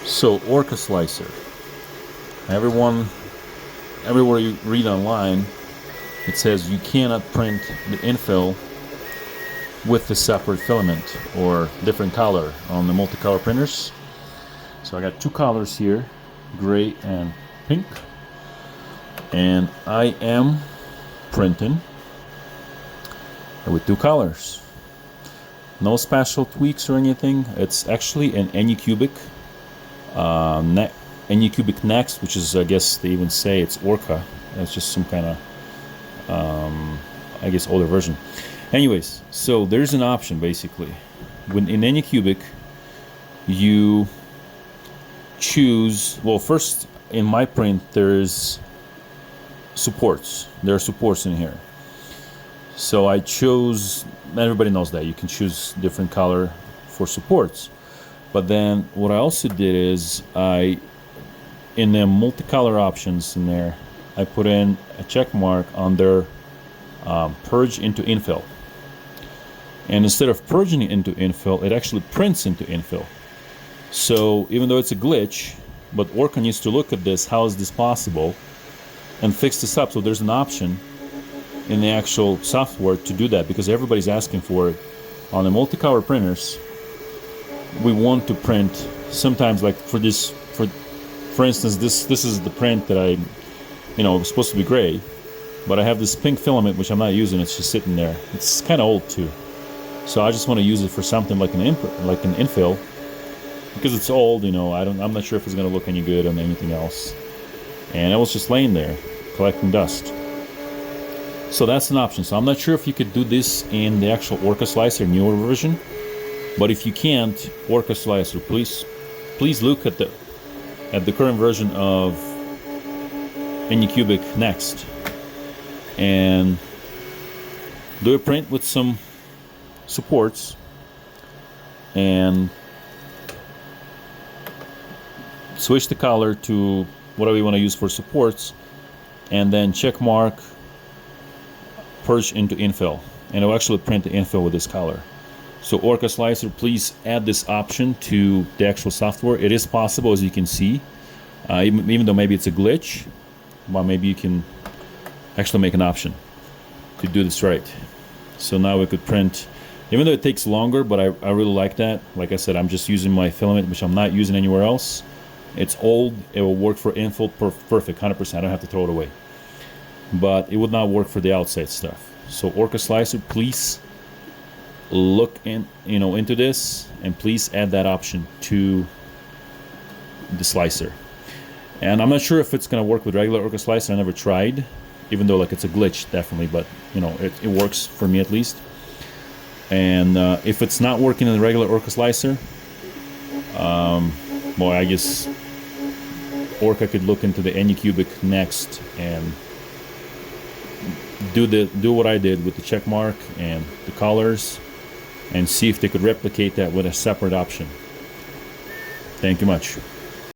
So OrcaSlicer. Everywhere you read online, it says you cannot print the infill with the separate filament or different color on the multicolor printers. So I got two colors here, gray and pink, and I am printing with two colors. No special tweaks or anything. It's actually an Anycubic Next, which is, I guess they even say it's Orca. It's just some kind of I guess older version. Anyways, so there's an option basically. When in Anycubic you choose, well, first in my print there's supports. There are supports in here. So I chose, everybody knows that you can choose different color for supports. But then what I also did is in the multicolor options in there, I put in a check mark on their purge into infill. And instead of purging it into infill, it actually prints into infill. So even though it's a glitch, but Orca needs to look at this, how is this possible, and fix this up. So there's an option in the actual software to do that, because everybody's asking for it. On the multicolor printers, we want to print sometimes, like for instance, this is the print that it's supposed to be gray, but I have this pink filament which I'm not using. It's just sitting there. It's kind of old too, so I just want to use it for something like an infill, because it's old. I'm not sure if it's going to look any good on anything else, and it was just laying there collecting dust. So that's an option. So I'm not sure if you could do this in the actual OrcaSlicer newer version, but if you can't, OrcaSlicer, please look at the current version of Anycubic Next and do a print with some supports and switch the color to whatever you want to use for supports, and then check mark purge into infill, and it'll actually print the infill with this color. So OrcaSlicer, please add this option to the actual software. It is possible, as you can see, even though maybe it's a glitch, but maybe you can actually make an option to do this right. So now we could print, even though it takes longer, but I really like that. Like I said, I'm just using my filament, which I'm not using anywhere else. It's old. It will work for infill perfect, 100%. I don't have to throw it away. But it would not work for the outside stuff. So OrcaSlicer, please look into this, and please add that option to the slicer. And I'm not sure if it's going to work with regular OrcaSlicer. I never tried, even though it's a glitch, definitely, but it works for me at least. And if it's not working in the regular OrcaSlicer, well, I guess Orca could look into the Anycubic Next and do what I did with the check mark and the colors, and see if they could replicate that with a separate option. Thank you much.